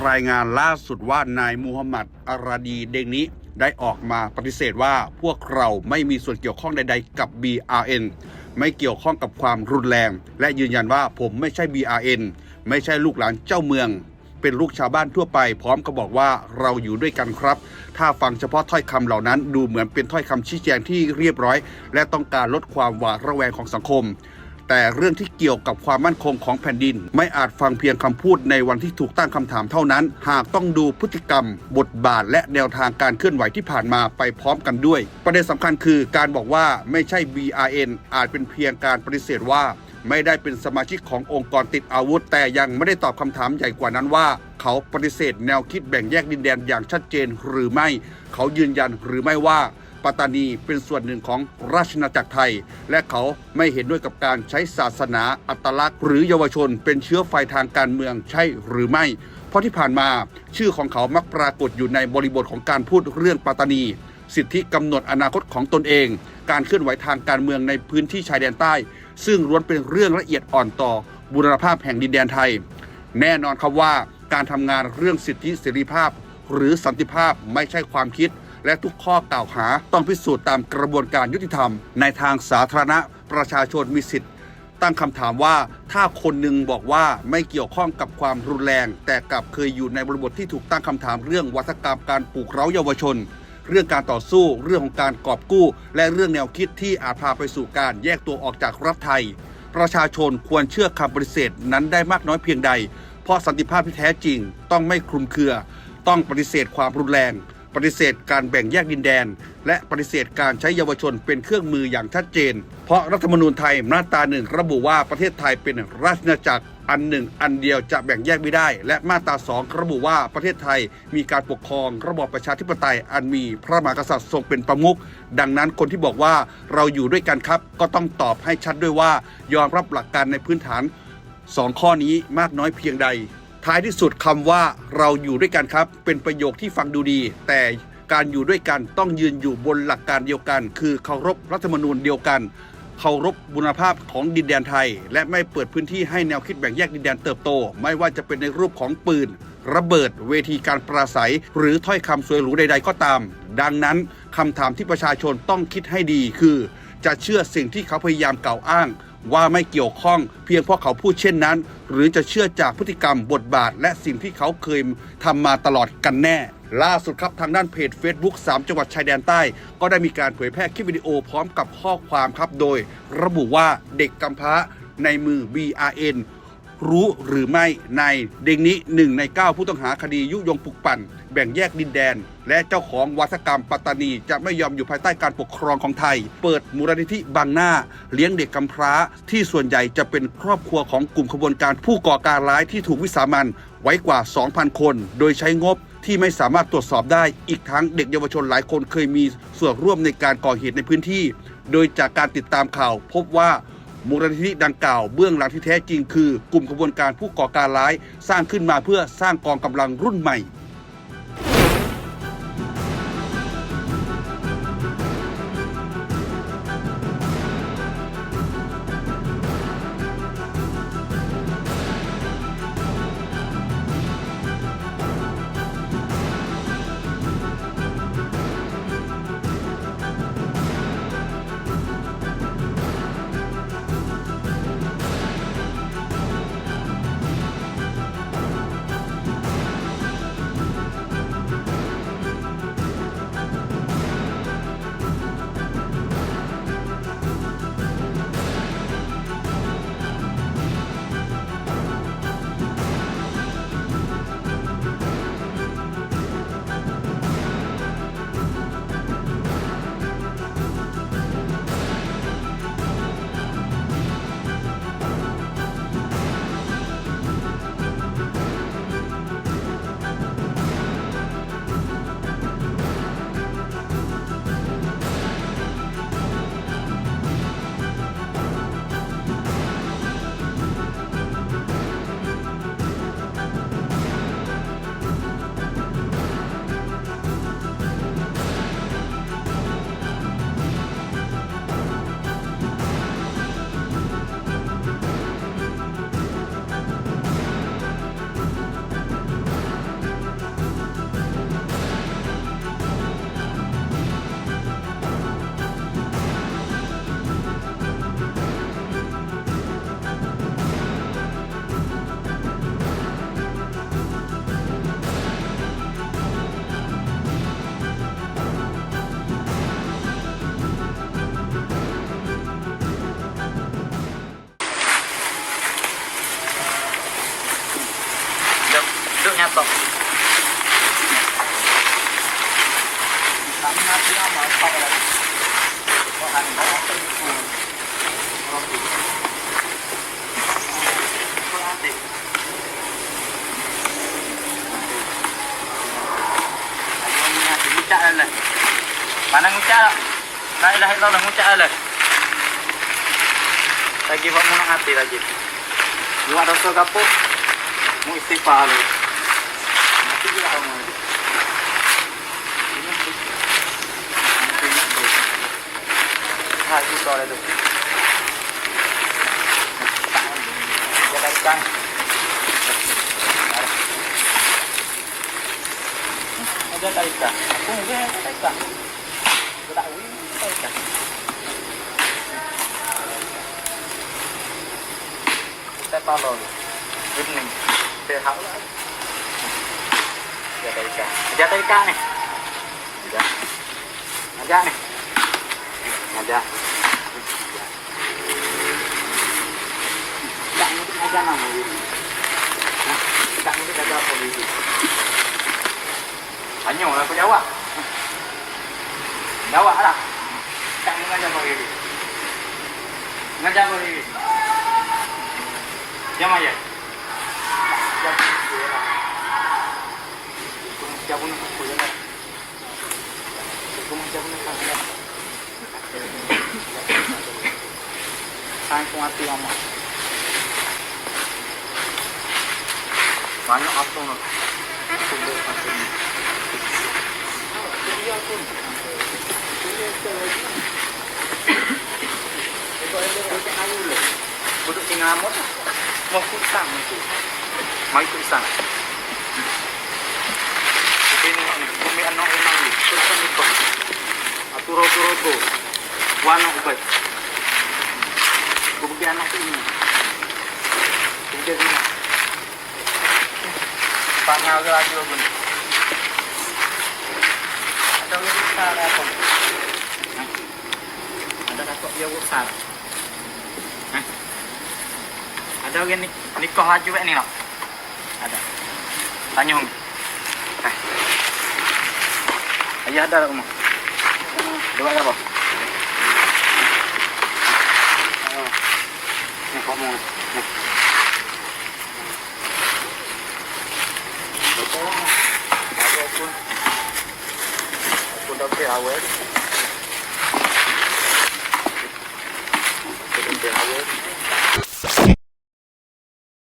รายงานล่าสุดว่านายมูฮัมหมัดอาราดีเดงนี้ได้ออกมาปฏิเสธว่าพวกเราไม่มีส่วนเกี่ยวข้องใดๆกับ BRN ไม่เกี่ยวข้องกับความรุนแรงและยืนยันว่าผมไม่ใช่ BRN ไม่ใช่ลูกหลานเจ้าเมืองเป็นลูกชาวบ้านทั่วไปพร้อมกับบอกว่าเราอยู่ด้วยกันครับถ้าฟังเฉพาะถ้อยคำเหล่านั้นดูเหมือนเป็นถ้อยคำชี้แจงที่เรียบร้อยและต้องการลดความหวาดระแวงของสังคมแต่เรื่องที่เกี่ยวกับความมั่นคงของแผ่นดินไม่อาจฟังเพียงคำพูดในวันที่ถูกตั้งคำถามเท่านั้นหากต้องดูพฤติกรรมบทบาทและแนวทางการเคลื่อนไหวที่ผ่านมาไปพร้อมกันด้วยประเด็นสำคัญคือการบอกว่าไม่ใช่ BRN อาจเป็นเพียงการปฏิเสธว่าไม่ได้เป็นสมาชิกขององค์กรติดอาวุธแต่ยังไม่ได้ตอบคำถามใหญ่กว่านั้นว่าเขาปฏิเสธแนวคิดแบ่งแยกดินแดนอย่างชัดเจนหรือไม่เขายืนยันหรือไม่ว่าปัตตานีเป็นส่วนหนึ่งของราชอาณาจักรไทยและเขาไม่เห็นด้วยกับการใช้ศาสนาอัตลักษณ์หรือเยาวชนเป็นเชื้อไฟทางการเมืองใช่หรือไม่เพราะที่ผ่านมาชื่อของเขามักปรากฏอยู่ในบริบทของการพูดเรื่องปัตตานีสิทธิกำหนดอนาคตของตนเองการเคลื่อนไหวทางการเมืองในพื้นที่ชายแดนใต้ซึ่งล้วนเป็นเรื่องละเอียดอ่อนต่อบูรณภาพแห่งดินแดนไทยแน่นอนครับว่าการทำงานเรื่องสิทธิเสรีภาพหรือสันติภาพไม่ใช่ความคิดและทุกข้อกล่าวหาต้องพิสูจน์ตามกระบวนการยุติธรรมในทางสาธารณะประชาชนมีสิทธิ์ตั้งคำถามว่าถ้าคนหนึ่งบอกว่าไม่เกี่ยวข้องกับความรุนแรงแต่กลับเคยอยู่ในบริบทที่ถูกตั้งคำถามเรื่องวัฒกรรมการปลูกเร้าเยาวชนเรื่องการต่อสู้เรื่องของการกอบกู้และเรื่องแนวคิดที่อาจพาไปสู่การแยกตัวออกจากรัฐไทยประชาชนควรเชื่อคำปฏิเสธนั้นได้มากน้อยเพียงใดเพราะสันติภาพที่แท้จริงต้องไม่คลุมเครือต้องปฏิเสธความรุนแรงปฏิเสธการแบ่งแยกดินแดนและปฏิเสธการใช้เยาวชนเป็นเครื่องมืออย่างชัดเจนเพราะรัฐธรรมนูญไทยมาตรา 1ระบุว่าประเทศไทยเป็นราชอาณาจักรอันหนึ่งอันเดียวจะแบ่งแยกไม่ได้และมาตรา 2ระบุว่าประเทศไทยมีการปกครองระบอบประชาธิปไตยอันมีพระมหากษัตริย์ทรงเป็นประมุขดังนั้นคนที่บอกว่าเราอยู่ด้วยกันครับก็ต้องตอบให้ชัดด้วยว่ายอมรับหลักการในพื้นฐาน2ข้อนี้มากน้อยเพียงใดท้ายที่สุดคำว่าเราอยู่ด้วยกันครับเป็นประโยคที่ฟังดูดีแต่การอยู่ด้วยกันต้องยืนอยู่บนหลักการเดียวกันคือเคารพรัฐธรรมนูญเดียวกันเคารพบูรณภาพของดินแดนไทยและไม่เปิดพื้นที่ให้แนวคิดแบ่งแยกดินแดนเติบโตไม่ว่าจะเป็นในรูปของปืนระเบิดเวทีการปราศัยหรือถ้อยคำสวยหรูใดๆก็ตามดังนั้นคำถามที่ประชาชนต้องคิดให้ดีคือจะเชื่อสิ่งที่เขาพยายามกล่าวอ้างว่าไม่เกี่ยวข้องเพียงเพราะเขาพูดเช่นนั้นหรือจะเชื่อจากพฤติกรรมบทบาทและสิ่งที่เขาเคยทำมาตลอดกันแน่ล่าสุดครับทางด้านเพจ Facebook 3 จังหวัดชายแดนใต้ก็ได้มีการเผยแพร่คลิปวิดีโอพร้อมกับข้อความครับโดยระบุว่าเด็กกำพร้าในมือ BRN รู้หรือไม่ในเด็กนี้1 ใน 9ผู้ต้องหาคดียุยงปลุกปั่นแบ่งแยกดินแดนและเจ้าของวัฒกรรมปัตตานีจะไม่ยอมอยู่ภายใต้การปกครองของไทยเปิดมูลนิธิบางหน้าเลี้ยงเด็กกำพร้าที่ส่วนใหญ่จะเป็นครอบครัวของกลุ่มขบวนการผู้ก่อการร้ายที่ถูกวิสามันไว้กว่า 2,000 คนโดยใช้งบที่ไม่สามารถตรวจสอบได้อีกทั้งเด็กเยาวชนหลายคนเคยมีส่วนร่วมในการก่อเหตุในพื้นที่โดยจากการติดตามข่าวพบว่ามูลนิธิดังกล่าวเบื้องหลังที่แท้จริงคือกลุ่มขบวนการผู้ก่อการร้ายสร้างขึ้นมาเพื่อสร้างกองกำลังรุ่นใหม่ tok. Kami mati ama tok lagi. Kok kan bawa itu. Roti. Kok ate. Ayo ni ate ngucak lah. Mana ngucak? La ilaha illallah ngucak lah. Lagi buat munang hati lagi. Lu ada dosa gapo? Mu istighfar lu. Mati juga kamu. Ha, itu soal itu. Jaga ikan. Ada ikan. Aku mungkin ada ikan. Tak win, ikan. Kita palon. Evening. Sehat lah. Jaga ikan. Jaga ikan nih. Aja nih. Aja. Tak mungkin aja nama ini. Nah, tak mungkin ada apa ini. Hanya lah aku jawab. Jawab lah. Tak mungkin aja apa ini. Ngajak apa ini. Jam aja. Jabun aku ya. Jabun aku ya. Sang mati lama. Banyak apa nak? Buduk tinggal amot. Mau kusang itu. Mai kusang. Ini kami anak emang ni. Kusang itu. Aturo-turo. Wano ubat. Bukti anak ini. Bukti ini. Pangal lagi ogun. Ada yang besar apa? Ada kakak dia besar. Ada yang nikah laju ni nak? Ada. Tanya hong. Ayah ada tak rumah? Dua apa? Ni kamu. Aku dah awal.